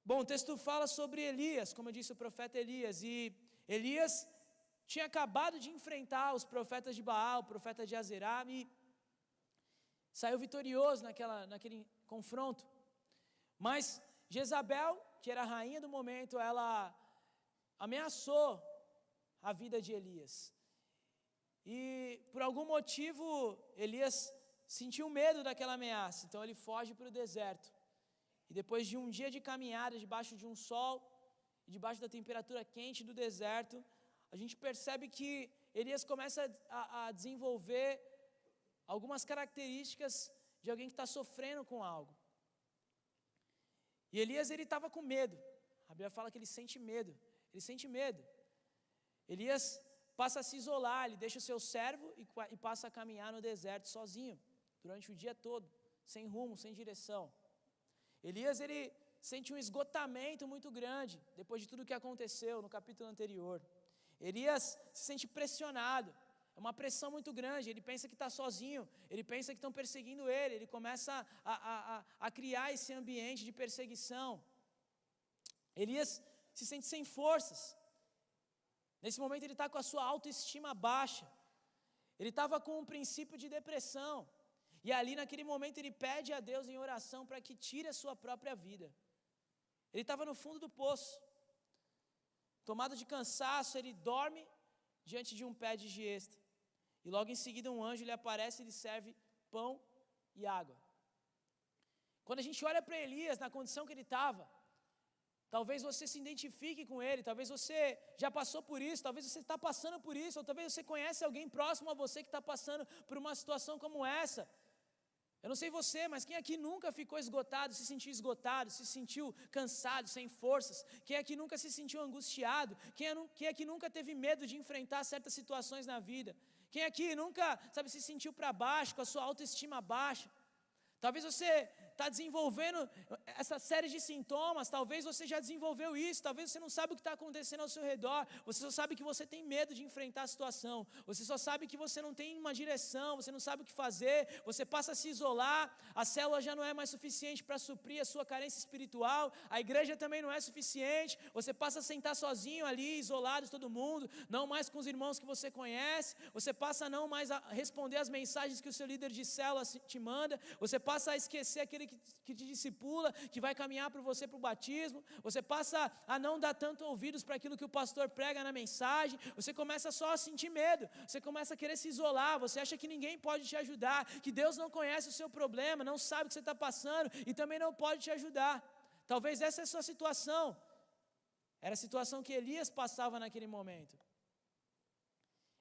Bom, o texto fala sobre Elias, como eu disse, o profeta Elias, e Elias tinha acabado de enfrentar os profetas de Baal, o profeta de Azerá, e saiu vitorioso naquele confronto. Mas Jezabel, que era a rainha do momento, ela ameaçou a vida de Elias. E por algum motivo, Elias sentiu medo daquela ameaça, então ele foge para o deserto. E depois de um dia de caminhada, debaixo de um sol, e debaixo da temperatura quente do deserto, a gente percebe que Elias começa a desenvolver algumas características de alguém que está sofrendo com algo. E Elias, ele estava com medo. A Bíblia fala que ele sente medo. Ele sente medo. Elias passa a se isolar, ele deixa o seu servo e passa a caminhar no deserto sozinho, durante o dia todo, sem rumo, sem direção. Elias, ele sente um esgotamento muito grande, depois de tudo que aconteceu no capítulo anterior. Elias se sente pressionado, é uma pressão muito grande, ele pensa que está sozinho, ele pensa que estão perseguindo ele começa a criar esse ambiente de perseguição. Elias se sente sem forças. Nesse momento ele está com a sua autoestima baixa, ele estava com um princípio de depressão, e ali naquele momento ele pede a Deus em oração para que tire a sua própria vida. Ele estava no fundo do poço, tomado de cansaço, ele dorme diante de um pé de giesta, e logo em seguida um anjo lhe aparece e lhe serve pão e água. Quando a gente olha para Elias, na condição que ele estava, talvez você se identifique com ele, talvez você já passou por isso, talvez você está passando por isso, ou talvez você conhece alguém próximo a você que está passando por uma situação como essa. Eu não sei você, mas quem aqui nunca ficou esgotado, se sentiu cansado, sem forças? Quem aqui nunca se sentiu angustiado? Quem aqui nunca teve medo de enfrentar certas situações na vida? Quem aqui nunca, se sentiu para baixo, com a sua autoestima baixa? Talvez você está desenvolvendo essa série de sintomas, talvez você já desenvolveu isso, talvez você não sabe o que está acontecendo ao seu redor, você só sabe que você tem medo de enfrentar a situação, você só sabe que você não tem uma direção, você não sabe o que fazer, você passa a se isolar, a célula já não é mais suficiente para suprir a sua carência espiritual, a igreja também não é suficiente, você passa a sentar sozinho ali, isolado de todo mundo, não mais com os irmãos que você conhece, você passa a não mais a responder as mensagens que o seu líder de célula te manda, você passa a esquecer aquele que te discipula, que vai caminhar por você para o batismo, você passa a não dar tanto ouvidos para aquilo que o pastor prega na mensagem, você começa só a sentir medo, você começa a querer se isolar, você acha que ninguém pode te ajudar, que Deus não conhece o seu problema, não sabe o que você está passando e também não pode te ajudar. Talvez essa é a sua situação, era a situação que Elias passava naquele momento.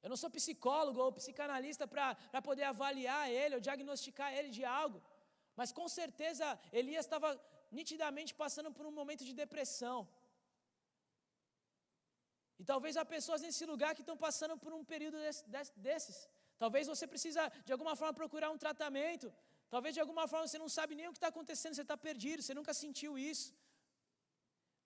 Eu não sou psicólogo ou psicanalista para poder avaliar ele ou diagnosticar ele de algo, mas com certeza Elias estava nitidamente passando por um momento de depressão. E talvez há pessoas nesse lugar que estão passando por um período desses. Talvez você precisa de alguma forma procurar um tratamento. Talvez de alguma forma você não sabe nem o que está acontecendo, você está perdido, você nunca sentiu isso.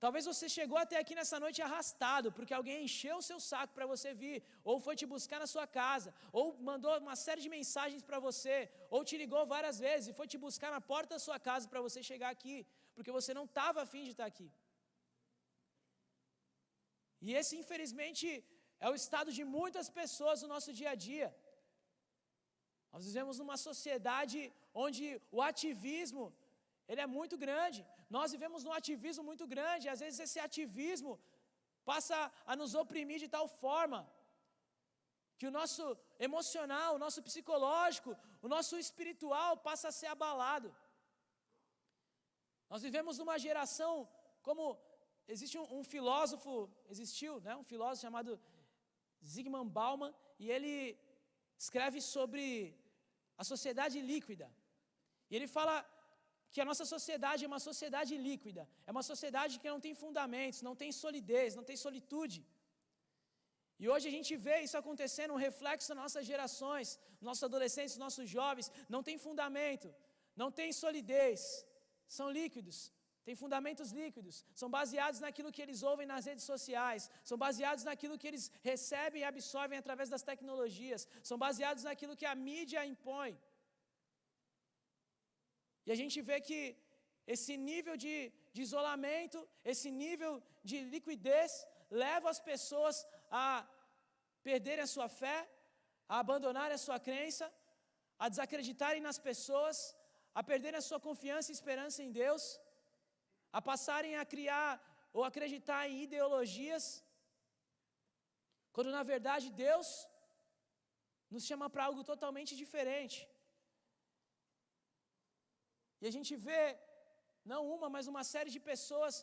Talvez você chegou até aqui nessa noite arrastado, porque alguém encheu o seu saco para você vir, ou foi te buscar na sua casa, ou mandou uma série de mensagens para você, ou te ligou várias vezes e foi te buscar na porta da sua casa para você chegar aqui, porque você não estava a fim de estar aqui. E esse, infelizmente, é o estado de muitas pessoas no nosso dia a dia. Nós vivemos numa sociedade onde o ativismo ele é muito grande, nós vivemos num ativismo muito grande, e às vezes esse ativismo passa a nos oprimir de tal forma, que o nosso emocional, o nosso psicológico, o nosso espiritual passa a ser abalado. Nós vivemos numa geração, como existe um filósofo, um filósofo chamado Zygmunt Bauman, e ele escreve sobre a sociedade líquida, e ele fala que a nossa sociedade é uma sociedade líquida, é uma sociedade que não tem fundamentos, não tem solidez, não tem solitude. E hoje a gente vê isso acontecendo, um reflexo nas nossas gerações, nossos adolescentes, nossos jovens, não tem fundamento, não tem solidez, são líquidos, têm fundamentos líquidos, são baseados naquilo que eles ouvem nas redes sociais, são baseados naquilo que eles recebem e absorvem através das tecnologias, são baseados naquilo que a mídia impõe. E a gente vê que esse nível de de isolamento, esse nível de liquidez, leva as pessoas a perderem a sua fé, a abandonarem a sua crença, a desacreditarem nas pessoas, a perderem a sua confiança e esperança em Deus, a passarem a criar ou acreditar em ideologias, quando na verdade Deus nos chama para algo totalmente diferente. E a gente vê, não uma, mas uma série de pessoas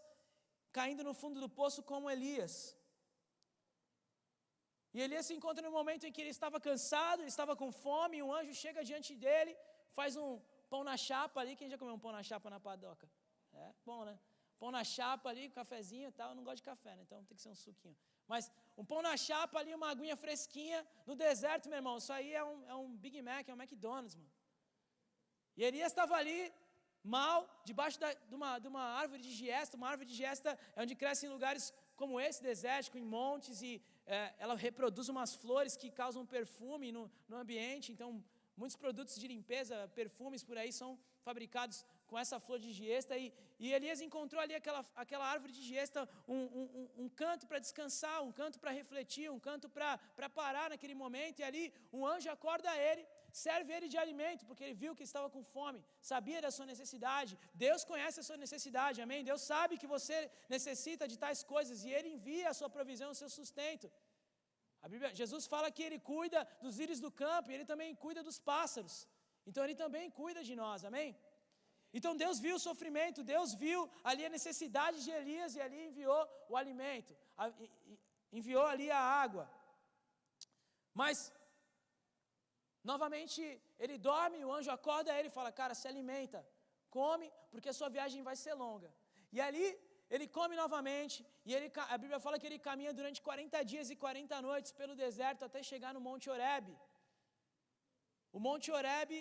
caindo no fundo do poço como Elias. E Elias se encontra no momento em que ele estava cansado, ele estava com fome, e um anjo chega diante dele, faz um pão na chapa ali. Quem já comeu um pão na chapa na padoca? É bom, né? Pão na chapa ali, cafezinho e tal. Eu não gosto de café, né? Então tem que ser um suquinho. Mas um pão na chapa ali, uma aguinha fresquinha, no deserto, meu irmão. Isso aí é um Big Mac, é um McDonald's, mano. E Elias estava ali, mal, debaixo de uma árvore de giesta. Uma árvore de giesta é onde cresce em lugares como esse, desértico, em montes, e ela reproduz umas flores que causam perfume no ambiente. Então, muitos produtos de limpeza, perfumes por aí são fabricados com essa flor de giesta. E Elias encontrou ali aquela árvore de giesta, um canto para descansar, um canto para refletir, um canto para parar naquele momento. E ali um anjo acorda ele, serve ele de alimento, porque ele viu que estava com fome, sabia da sua necessidade. Deus conhece a sua necessidade, amém? Deus sabe que você necessita de tais coisas e Ele envia a sua provisão, o seu sustento. Jesus fala que Ele cuida dos lírios do campo e Ele também cuida dos pássaros. Então Ele também cuida de nós, amém? Então Deus viu o sofrimento, Deus viu ali a necessidade de Elias e ali enviou o alimento, enviou ali a água. Mas novamente ele dorme, o anjo acorda ele e fala: cara, se alimenta, come, porque a sua viagem vai ser longa. E ali ele come novamente, e a Bíblia fala que ele caminha durante 40 dias e 40 noites pelo deserto até chegar no Monte Horebe. O Monte Horebe,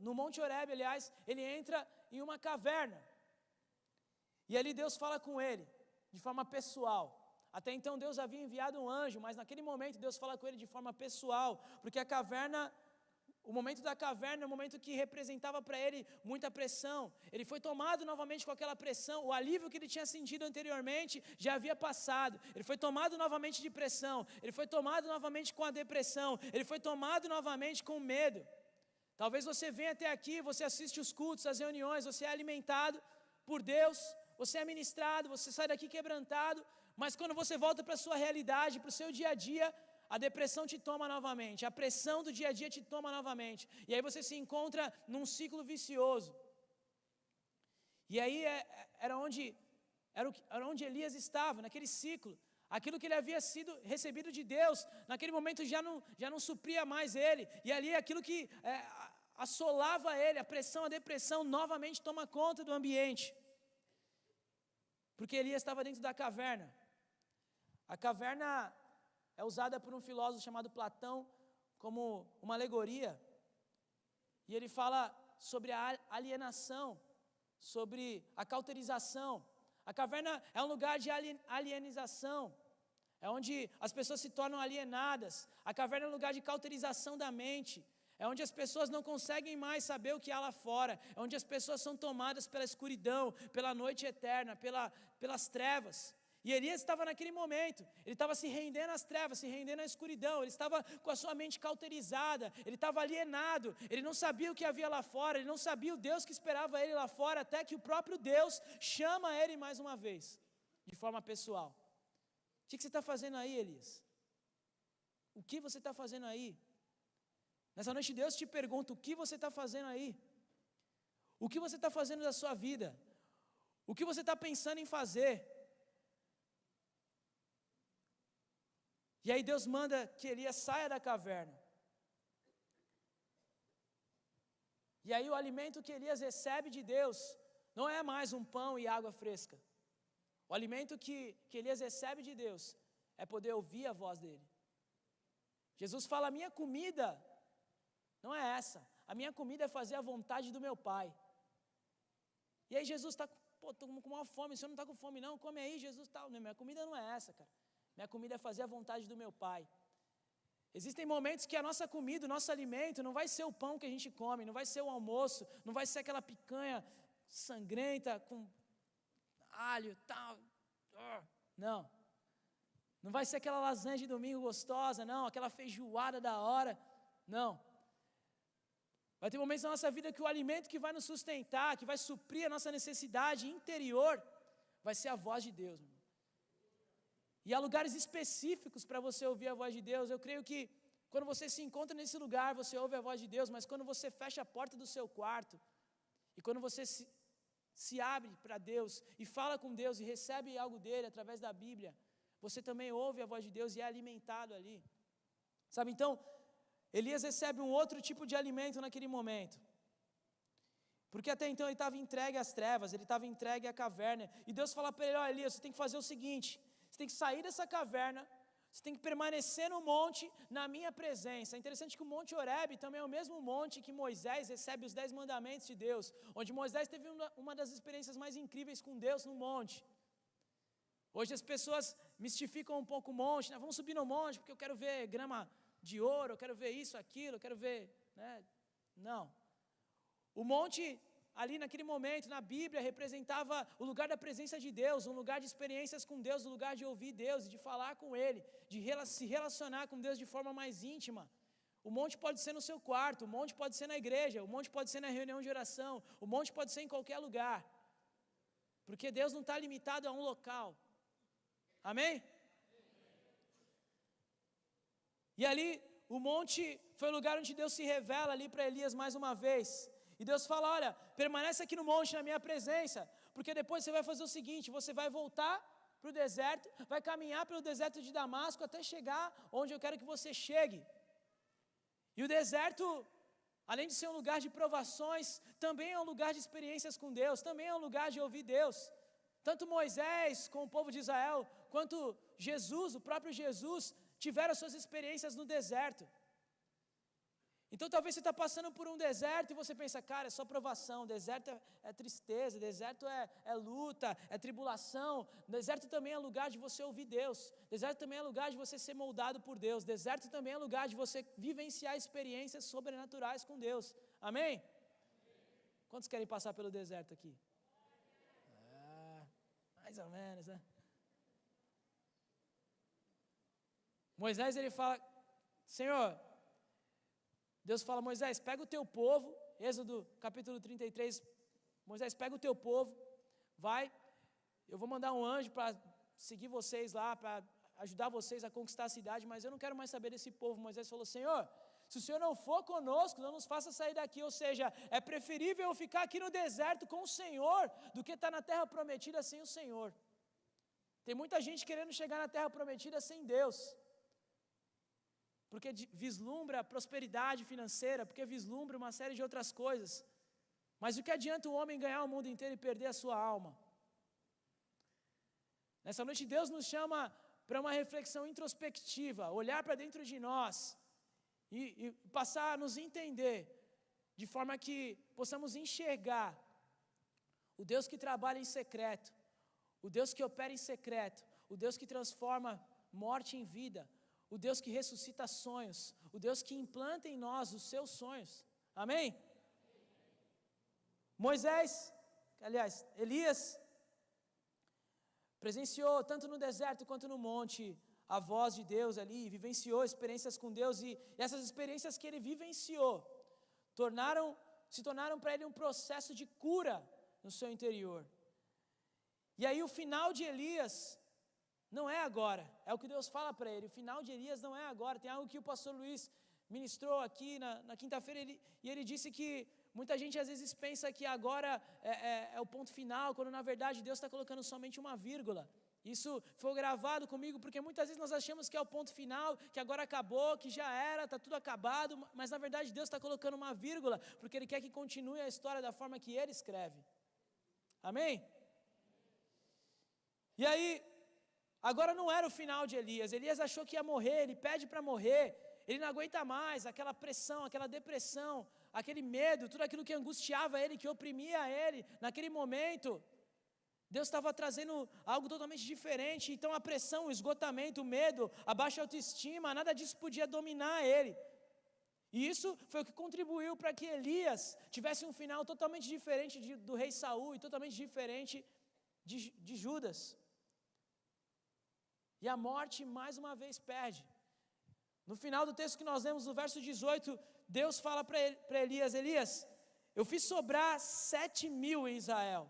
no Monte Horebe, aliás, ele entra em uma caverna. E ali Deus fala com ele, de forma pessoal. Até então Deus havia enviado um anjo, mas naquele momento Deus fala com ele de forma pessoal, porque a caverna, o momento da caverna é um momento que representava para ele muita pressão. Ele foi tomado novamente com aquela pressão, o alívio que ele tinha sentido anteriormente já havia passado. Ele foi tomado novamente de pressão, ele foi tomado novamente com a depressão, ele foi tomado novamente com medo. Talvez você venha até aqui, você assiste os cultos, as reuniões, você é alimentado por Deus, você é ministrado, você sai daqui quebrantado, mas quando você volta para a sua realidade, para o seu dia a dia, a depressão te toma novamente, a pressão do dia a dia te toma novamente, e aí você se encontra num ciclo vicioso. E aí era onde Elias estava, naquele ciclo. Aquilo que ele havia sido recebido de Deus, naquele momento já não supria mais ele, e ali aquilo que assolava ele, a pressão, a depressão, novamente toma conta do ambiente. Porque Elias estava dentro da caverna. A caverna é usada por um filósofo chamado Platão como uma alegoria. E ele fala sobre a alienação, sobre a cauterização. A caverna é um lugar de alienização, é onde as pessoas se tornam alienadas. A caverna é um lugar de cauterização da mente, é onde as pessoas não conseguem mais saber o que há lá fora, é onde as pessoas são tomadas pela escuridão, pela noite eterna, pelas trevas. E Elias estava naquele momento, ele estava se rendendo às trevas, se rendendo à escuridão, ele estava com a sua mente cauterizada, ele estava alienado, ele não sabia o que havia lá fora, ele não sabia o Deus que esperava ele lá fora, até que o próprio Deus chama ele mais uma vez, de forma pessoal. O que você está fazendo aí, Elias? O que você está fazendo aí? Nessa noite Deus te pergunta, o que você está fazendo aí? O que você está fazendo da sua vida? O que você está pensando em fazer? E aí Deus manda que Elias saia da caverna. E aí o alimento que Elias recebe de Deus não é mais um pão e água fresca. O alimento que Elias recebe de Deus é poder ouvir a voz dele. Jesus fala, a minha comida não é essa. A minha comida é fazer a vontade do meu Pai. E aí Jesus está, estou com uma fome, o senhor não está com fome não? Come aí, Jesus está. Minha comida não é essa, cara. Minha comida é fazer a vontade do meu Pai. Existem momentos que a nossa comida, o nosso alimento não vai ser o pão que a gente come, não vai ser o almoço, não vai ser aquela picanha sangrenta, com alho e tal. Não. Não vai ser aquela lasanha de domingo gostosa, não. Aquela feijoada da hora. Não. Vai ter momentos na nossa vida que o alimento que vai nos sustentar, que vai suprir a nossa necessidade interior, vai ser a voz de Deus. Meu. E há lugares específicos para você ouvir a voz de Deus. Eu creio que quando você se encontra nesse lugar, você ouve a voz de Deus, mas quando você fecha a porta do seu quarto, e quando você se abre para Deus, e fala com Deus, e recebe algo dele através da Bíblia, você também ouve a voz de Deus e é alimentado ali. Sabe, então, Elias recebe um outro tipo de alimento naquele momento. Porque até então ele estava entregue às trevas, ele estava entregue à caverna. E Deus fala para ele, ó Elias, você tem que fazer o seguinte, você tem que sair dessa caverna, você tem que permanecer no monte, na minha presença. É interessante que o Monte Horebe também é o mesmo monte que Moisés recebe os 10 mandamentos de Deus. Onde Moisés teve uma das experiências mais incríveis com Deus no monte. Hoje as pessoas mistificam um pouco o monte, né? Vamos subir no monte porque eu quero ver grama de ouro, eu quero ver isso, aquilo, eu quero ver, né? Não. O monte, ali naquele momento, na Bíblia, representava o lugar da presença de Deus, um lugar de experiências com Deus, um lugar de ouvir Deus, de falar com Ele, de se relacionar com Deus de forma mais íntima. O monte pode ser no seu quarto, o monte pode ser na igreja, o monte pode ser na reunião de oração, o monte pode ser em qualquer lugar. Porque Deus não está limitado a um local. Amém? E ali, o monte foi o lugar onde Deus se revela ali para Elias mais uma vez. E Deus fala, olha, permanece aqui no monte na minha presença, porque depois você vai fazer o seguinte, você vai voltar para o deserto, vai caminhar pelo deserto de Damasco até chegar onde eu quero que você chegue. E o deserto, além de ser um lugar de provações, também é um lugar de experiências com Deus, também é um lugar de ouvir Deus. Tanto Moisés com o povo de Israel, quanto Jesus, o próprio Jesus, tiveram suas experiências no deserto. Então talvez você está passando por um deserto e você pensa, cara, é só provação, deserto é tristeza, deserto é luta, é tribulação, deserto também é lugar de você ouvir Deus, deserto também é lugar de você ser moldado por Deus, deserto também é lugar de você vivenciar experiências sobrenaturais com Deus, amém? Quantos querem passar pelo deserto aqui? Mais ou menos, né? Moisés, ele fala, Senhor, Deus fala, Moisés, pega o teu povo, Êxodo capítulo 33, Moisés, pega o teu povo, vai, eu vou mandar um anjo para seguir vocês lá, para ajudar vocês a conquistar a cidade, mas eu não quero mais saber desse povo. Moisés falou, Senhor, se o Senhor não for conosco, não nos faça sair daqui, ou seja, é preferível eu ficar aqui no deserto com o Senhor, do que estar na terra prometida sem o Senhor. Tem muita gente querendo chegar na terra prometida sem Deus, porque vislumbra prosperidade financeira, porque vislumbra uma série de outras coisas. Mas o que adianta o homem ganhar o mundo inteiro e perder a sua alma? Nessa noite Deus nos chama para uma reflexão introspectiva, olhar para dentro de nós e passar a nos entender, de forma que possamos enxergar o Deus que trabalha em secreto, o Deus que opera em secreto, o Deus que transforma morte em vida, o Deus que ressuscita sonhos, o Deus que implanta em nós os seus sonhos. Amém? Elias presenciou tanto no deserto quanto no monte a voz de Deus ali, vivenciou experiências com Deus e essas experiências que ele vivenciou se tornaram para ele um processo de cura no seu interior. E aí o final de Elias não é agora, é o que Deus fala para ele, o final de Elias não é agora. Tem algo que o pastor Luiz ministrou aqui na quinta-feira, e ele disse que muita gente às vezes pensa que agora é o ponto final, quando na verdade Deus está colocando somente uma vírgula. Isso foi gravado comigo, porque muitas vezes nós achamos que é o ponto final, que agora acabou, que já era, está tudo acabado, mas na verdade Deus está colocando uma vírgula, porque Ele quer que continue a história da forma que Ele escreve. Amém? E aí, agora não era o final de Elias. Elias achou que ia morrer, ele pede para morrer, ele não aguenta mais aquela pressão, aquela depressão, aquele medo, tudo aquilo que angustiava ele, que oprimia ele. Naquele momento, Deus estava trazendo algo totalmente diferente. Então a pressão, o esgotamento, o medo, a baixa autoestima, nada disso podia dominar ele. E isso foi o que contribuiu para que Elias tivesse um final totalmente diferente do rei Saul e totalmente diferente de Judas. E a morte mais uma vez perde. No final do texto que nós lemos, no verso 18, Deus fala para Elias: Elias, eu fiz sobrar 7.000 em Israel,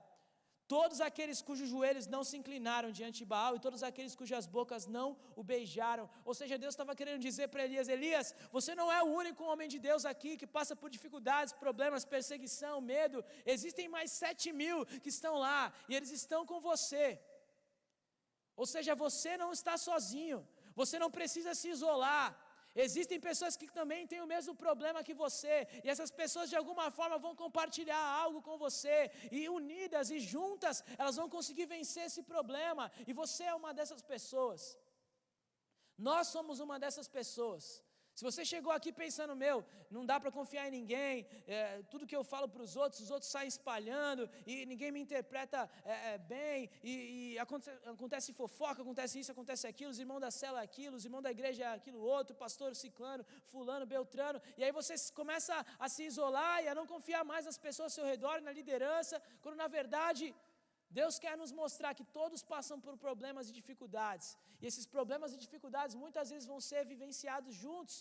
todos aqueles cujos joelhos não se inclinaram diante de Baal e todos aqueles cujas bocas não o beijaram. Ou seja, Deus estava querendo dizer para Elias: Elias, você não é o único homem de Deus aqui que passa por dificuldades, problemas, perseguição, medo. Existem mais 7.000 que estão lá e eles estão com você. Ou seja, você não está sozinho, você não precisa se isolar. Existem pessoas que também têm o mesmo problema que você, e essas pessoas de alguma forma vão compartilhar algo com você, e unidas e juntas elas vão conseguir vencer esse problema, e você é uma dessas pessoas. Nós somos uma dessas pessoas. Se você chegou aqui pensando, não dá para confiar em ninguém, tudo que eu falo para os outros saem espalhando, e ninguém me interpreta bem, e acontece fofoca, acontece isso, acontece aquilo, os irmãos da cela aquilo, os irmãos da igreja aquilo outro, pastor ciclano, fulano, beltrano, e aí você começa a se isolar e a não confiar mais nas pessoas ao seu redor, na liderança, quando na verdade Deus quer nos mostrar que todos passam por problemas e dificuldades, e esses problemas e dificuldades muitas vezes vão ser vivenciados juntos,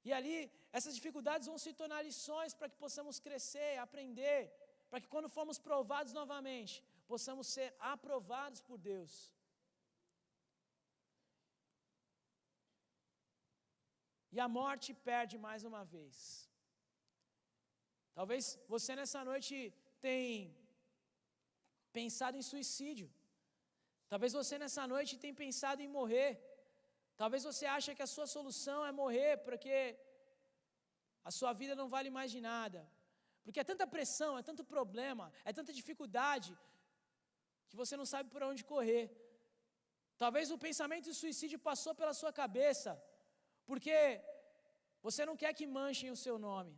e ali essas dificuldades vão se tornar lições para que possamos crescer, aprender, para que quando formos provados novamente, possamos ser aprovados por Deus. E a morte perde mais uma vez. Talvez você nessa noite tenha pensado em suicídio. Talvez você nessa noite tenha pensado em morrer. Talvez você ache que a sua solução é morrer, porque a sua vida não vale mais de nada. Porque é tanta pressão, é tanto problema, é tanta dificuldade, que você não sabe por onde correr. Talvez o pensamento de suicídio passou pela sua cabeça, porque você não quer que manchem o seu nome.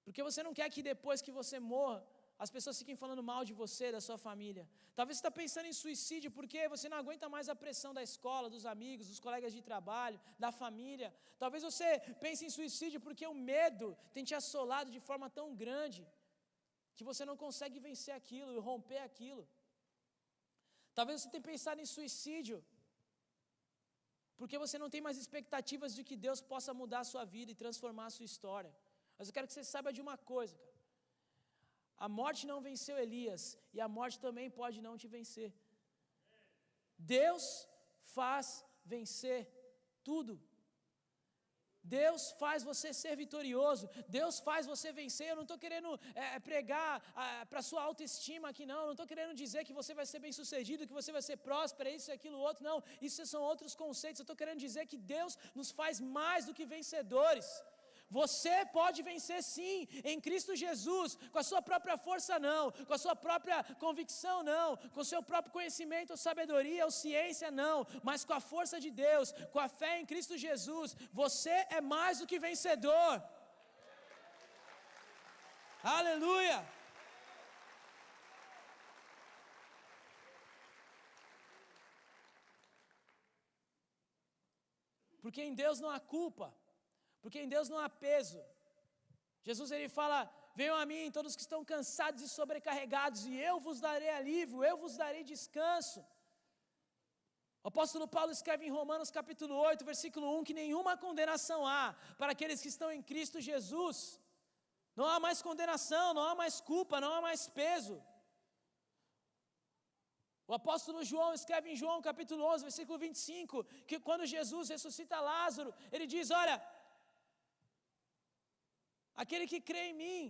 Porque você não quer que depois que você morra, as pessoas fiquem falando mal de você, da sua família. Talvez você está pensando em suicídio porque você não aguenta mais a pressão da escola, dos amigos, dos colegas de trabalho, da família. Talvez você pense em suicídio porque o medo tem te assolado de forma tão grande que você não consegue vencer aquilo e romper aquilo. Talvez você tenha pensado em suicídio porque você não tem mais expectativas de que Deus possa mudar a sua vida e transformar a sua história. Mas eu quero que você saiba de uma coisa, cara. A morte não venceu Elias, e a morte também pode não te vencer. Deus faz vencer tudo. Deus faz você ser vitorioso. Deus faz você vencer. Eu não estou querendo pregar para a sua autoestima aqui, não. Eu não estou querendo dizer que você vai ser bem sucedido, que você vai ser próspero, isso e aquilo outro, não. Isso são outros conceitos. Eu estou querendo dizer que Deus nos faz mais do que vencedores. Você pode vencer sim, em Cristo Jesus, com a sua própria força não, com a sua própria convicção não, com o seu próprio conhecimento ou sabedoria ou ciência não, mas com a força de Deus, com a fé em Cristo Jesus, você é mais do que vencedor. Aleluia! Porque em Deus não há culpa. Porque em Deus não há peso. Jesus ele fala: venham a mim todos que estão cansados e sobrecarregados, e eu vos darei alívio, eu vos darei descanso. O apóstolo Paulo escreve em Romanos capítulo 8, versículo 1, que nenhuma condenação há para aqueles que estão em Cristo Jesus. Não há mais condenação, não há mais culpa, não há mais peso. O apóstolo João escreve em João capítulo 11, versículo 25, que quando Jesus ressuscita Lázaro, ele diz: olha, aquele que crê em mim,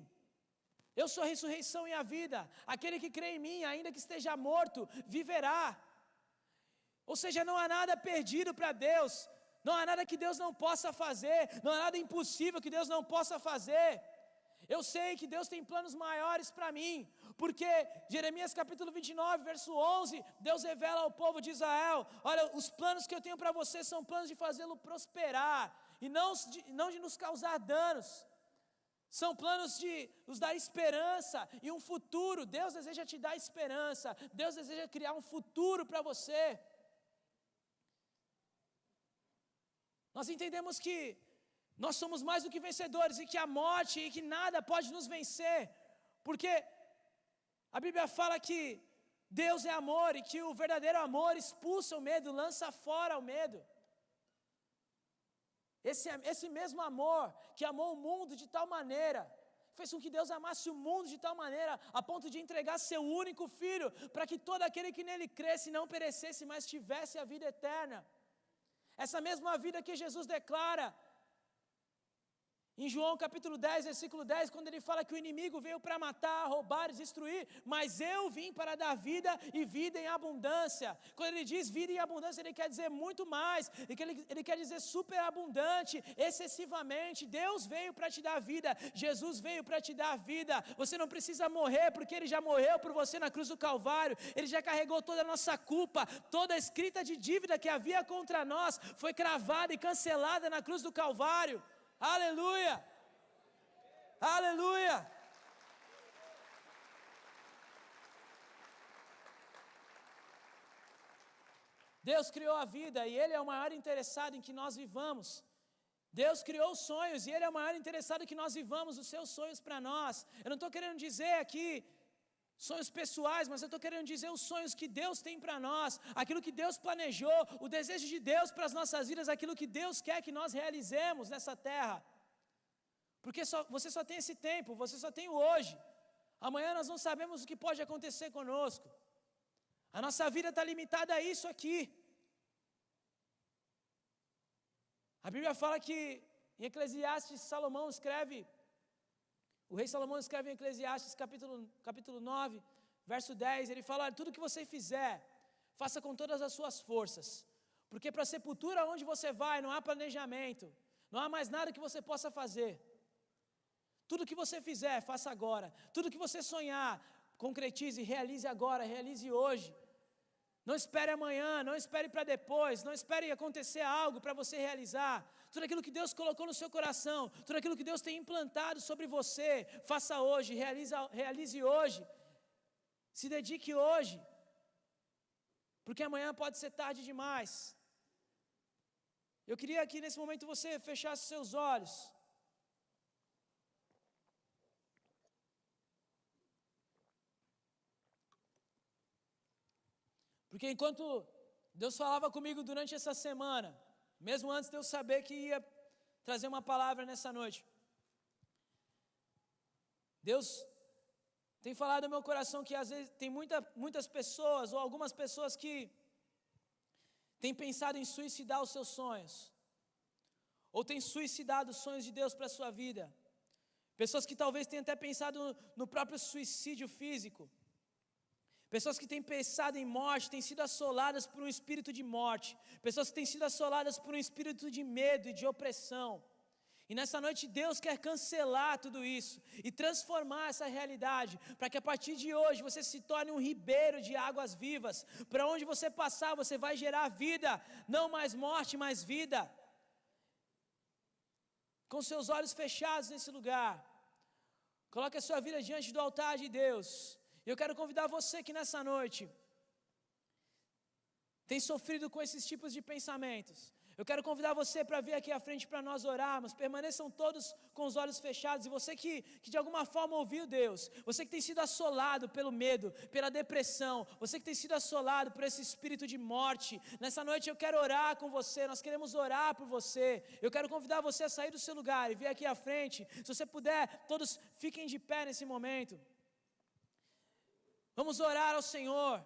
eu sou a ressurreição e a vida. Aquele que crê em mim, ainda que esteja morto, viverá. Ou seja, não há nada perdido para Deus. Não há nada que Deus não possa fazer. Não há nada impossível que Deus não possa fazer. Eu sei que Deus tem planos maiores para mim. Porque Jeremias capítulo 29, verso 11, Deus revela ao povo de Israel: olha, os planos que eu tenho para você são planos de fazê-lo prosperar e não de nos causar danos. São planos de nos dar esperança e um futuro. Deus deseja te dar esperança. Deus deseja criar um futuro para você. Nós entendemos que nós somos mais do que vencedores e que a morte e que nada pode nos vencer, porque a Bíblia fala que Deus é amor e que o verdadeiro amor expulsa o medo, lança fora o medo. Esse mesmo amor que amou o mundo de tal maneira, fez com que Deus amasse o mundo de tal maneira, a ponto de entregar seu único filho, para que todo aquele que nele cresce não perecesse, mas tivesse a vida eterna. Essa mesma vida que Jesus declara em João capítulo 10, versículo 10, quando ele fala que o inimigo veio para matar, roubar e destruir, mas eu vim para dar vida e vida em abundância. Quando ele diz vida em abundância, ele quer dizer muito mais, ele quer dizer superabundante, excessivamente. Deus veio para te dar vida, Jesus veio para te dar vida. Você não precisa morrer, porque ele já morreu por você na cruz do Calvário, ele já carregou toda a nossa culpa, toda a escrita de dívida que havia contra nós, foi cravada e cancelada na cruz do Calvário. Aleluia! Aleluia! Deus criou a vida e Ele é o maior interessado em que nós vivamos. Deus criou os sonhos e Ele é o maior interessado em que nós vivamos os seus sonhos para nós. Eu não estou querendo dizer aqui sonhos pessoais, mas eu estou querendo dizer os sonhos que Deus tem para nós, aquilo que Deus planejou, o desejo de Deus para as nossas vidas, aquilo que Deus quer que nós realizemos nessa terra. Porque você só tem esse tempo, você só tem o hoje. Amanhã nós não sabemos o que pode acontecer conosco. A nossa vida está limitada a isso aqui. A Bíblia fala que em Eclesiastes, Salomão escreve, o rei Salomão escreve em Eclesiastes capítulo 9, verso 10, ele fala: tudo que você fizer, faça com todas as suas forças, porque para a sepultura onde você vai não há planejamento, não há mais nada que você possa fazer. Tudo que você fizer, faça agora. Tudo que você sonhar, concretize, realize agora, realize hoje. Não espere amanhã, não espere para depois, não espere acontecer algo para você realizar. Tudo aquilo que Deus colocou no seu coração, tudo aquilo que Deus tem implantado sobre você, faça hoje, realize hoje. Se dedique hoje, porque amanhã pode ser tarde demais. Eu queria que nesse momento você fechasse seus olhos. Porque enquanto Deus falava comigo durante essa semana, mesmo antes de eu saber que ia trazer uma palavra nessa noite, Deus tem falado no meu coração que às vezes tem muitas pessoas, ou algumas pessoas que têm pensado em suicidar os seus sonhos, ou têm suicidado os sonhos de Deus para a sua vida. Pessoas que talvez tenham até pensado no próprio suicídio físico. Pessoas que têm pensado em morte, têm sido assoladas por um espírito de morte. Pessoas que têm sido assoladas por um espírito de medo e de opressão. E nessa noite Deus quer cancelar tudo isso e transformar essa realidade, para que a partir de hoje você se torne um ribeiro de águas vivas. Para onde você passar, você vai gerar vida, não mais morte, mais vida. Com seus olhos fechados nesse lugar, coloque a sua vida diante do altar de Deus. Eu quero convidar você que nessa noite tem sofrido com esses tipos de pensamentos. Eu quero convidar você para vir aqui à frente para nós orarmos. Permaneçam todos com os olhos fechados. E você que de alguma forma ouviu Deus, você que tem sido assolado pelo medo, pela depressão, você que tem sido assolado por esse espírito de morte, nessa noite eu quero orar com você, nós queremos orar por você. Eu quero convidar você a sair do seu lugar e vir aqui à frente. Se você puder, todos fiquem de pé nesse momento. Vamos orar ao Senhor.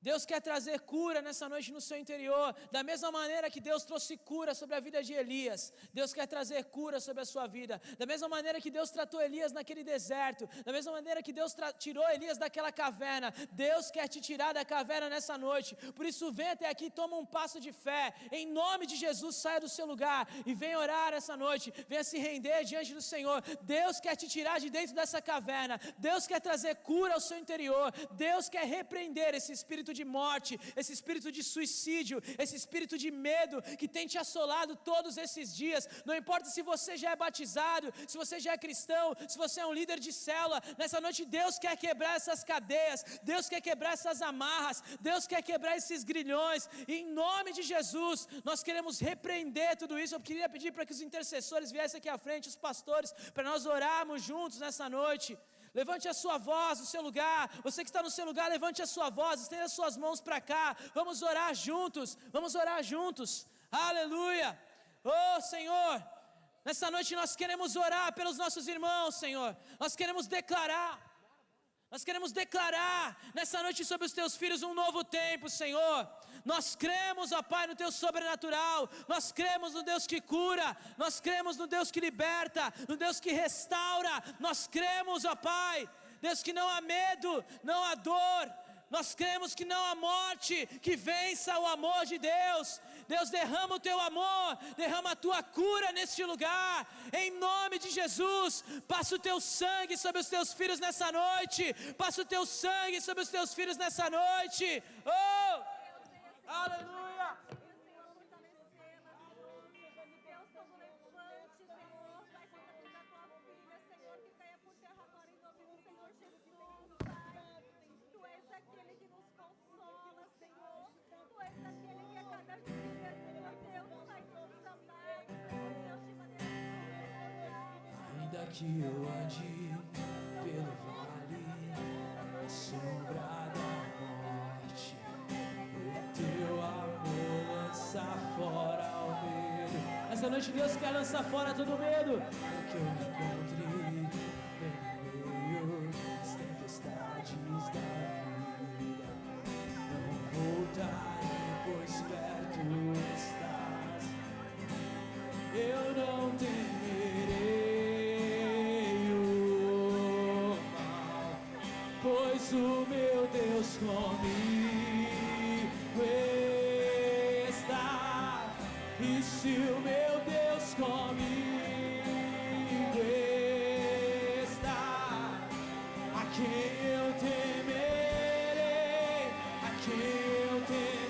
Deus quer trazer cura nessa noite no seu interior. Da mesma maneira que Deus trouxe cura sobre a vida de Elias, Deus quer trazer cura sobre a sua vida. Da mesma maneira que Deus tratou Elias naquele deserto, da mesma maneira que Deus tirou Elias daquela caverna, Deus quer te tirar da caverna nessa noite. Por isso vem até aqui, toma um passo de fé. Em nome de Jesus, saia do seu lugar e venha orar essa noite. Venha se render diante do Senhor. Deus quer te tirar de dentro dessa caverna. Deus quer trazer cura ao seu interior. Deus quer repreender esse espírito de morte, esse espírito de suicídio, esse espírito de medo que tem te assolado todos esses dias. Não importa se você já é batizado, se você já é cristão, se você é um líder de célula, nessa noite Deus quer quebrar essas cadeias, Deus quer quebrar essas amarras, Deus quer quebrar esses grilhões, e em nome de Jesus, nós queremos repreender tudo isso. Eu queria pedir para que os intercessores viessem aqui à frente, os pastores, para nós orarmos juntos nessa noite. Levante a sua voz no seu lugar. Você que está no seu lugar, levante a sua voz, estenda as suas mãos para cá. Vamos orar juntos, vamos orar juntos. Aleluia. Oh Senhor, nessa noite nós queremos orar pelos nossos irmãos, Senhor. Nós queremos declarar nessa noite sobre os teus filhos um novo tempo, Senhor. Nós cremos, ó Pai, no teu sobrenatural. Nós cremos no Deus que cura. Nós cremos no Deus que liberta, no Deus que restaura. Nós cremos, ó Pai, Deus, que não há medo, não há dor. Nós cremos que não há morte que vença o amor de Deus. Deus, derrama o teu amor, derrama a tua cura neste lugar, em nome de Jesus. Passa o teu sangue sobre os teus filhos nessa noite. Passa o teu sangue sobre os teus filhos nessa noite. Oh, aleluia. Ainda que eu ande pelo vale, na sombra da morte, o teu amor lança fora o medo. Essa noite Deus quer lançar fora todo medo. Que eu me encontre bem no meio das tempestades da vida. Não voltarei, pois perto estás. Eu não temerei o mal, pois o meu Deus comigo está. E se o meu Deus comigo está, a quem eu temerei, a quem eu temerei.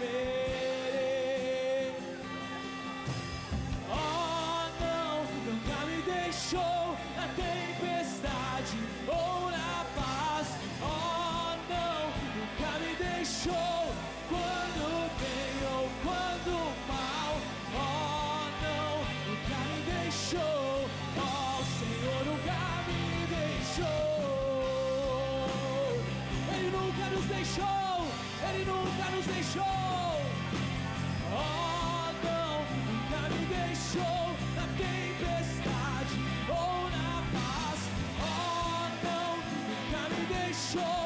Oh não, nunca me deixou na tempestade ou na paz. Oh não, nunca me deixou quando bem ou quando mal. Oh não, nunca me deixou. Oh Senhor, nunca me deixou. Ele nunca nos deixou, Ele nunca nos deixou. Oh não, nunca me deixou na tempestade ou na paz. Oh não, nunca me deixou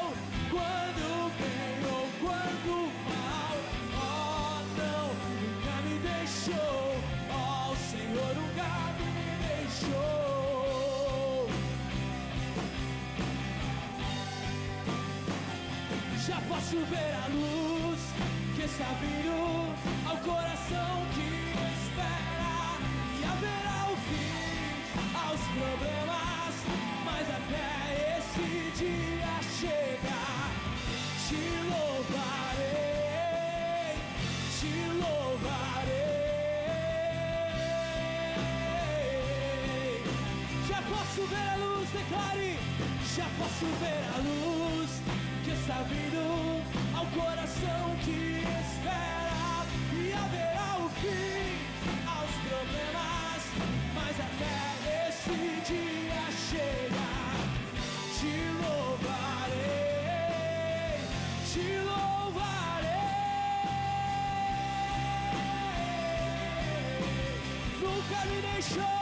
quando bem ou quando mal. Oh não, nunca me deixou. Oh Senhor, nunca me deixou. Já posso ver a luz que está vindo ao coração que espera, e haverá o fim aos problemas, mas até esse dia chegar, te louvarei, te louvarei. Já posso ver a luz, declare. Já posso ver a luz que está vindo ao coração que espera, e haverá o fim aos problemas, mas até esse dia chegar, te louvarei, te louvarei. Nunca me deixou.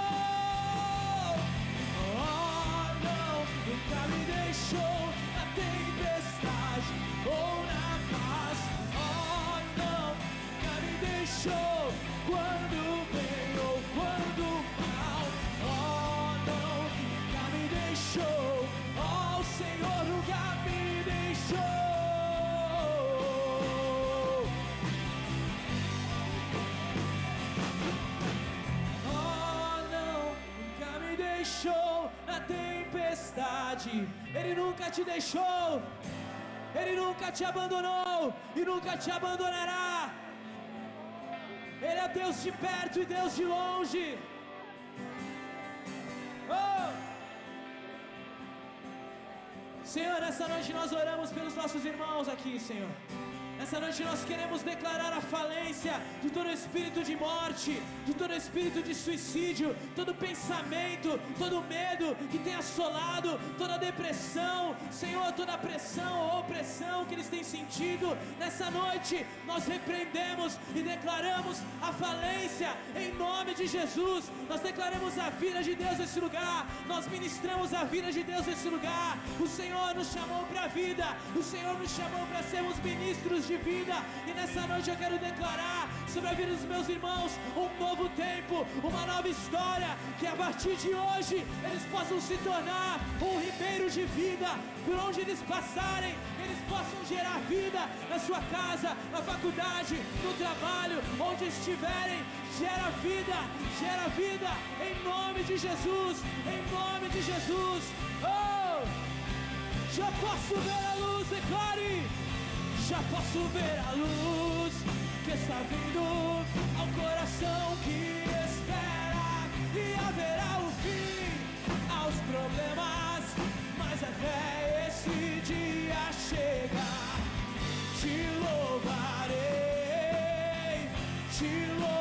Oh não, nunca me deixou na tempestade ou na paz. Oh não, nunca me deixou quando bem ou quando mal. Oh não, nunca me deixou. Oh Senhor, nunca me deixou. Oh não, nunca me deixou na tempestade. Ele nunca te deixou. Ele nunca nunca te abandonou e nunca te abandonará. Ele é Deus de perto e Deus de longe. Oh! Senhor, nessa noite nós oramos pelos nossos irmãos aqui, Senhor. Nessa noite nós queremos declarar a falência de todo espírito de morte, de todo espírito de suicídio, todo pensamento, todo medo que tem assolado, toda depressão, Senhor, toda pressão ou opressão que eles têm sentido. Nessa noite nós repreendemos e declaramos a falência em nome de Jesus. Nós declaramos a vida de Deus nesse lugar, nós ministramos a vida de Deus nesse lugar. O Senhor nos chamou para a vida, o Senhor nos chamou para sermos ministros de vida, e nessa noite eu quero declarar sobre a vida dos meus irmãos um novo tempo, uma nova história, que a partir de hoje eles possam se tornar um ribeiro de vida, por onde eles passarem, eles possam gerar vida na sua casa, na faculdade, no trabalho, onde estiverem, gera vida, em nome de Jesus, em nome de Jesus. Oh! Já posso ver a luz, declare! Já posso ver a luz que está vindo ao coração que espera, e haverá o fim aos problemas, mas até esse dia chegar, te louvarei, te louvarei.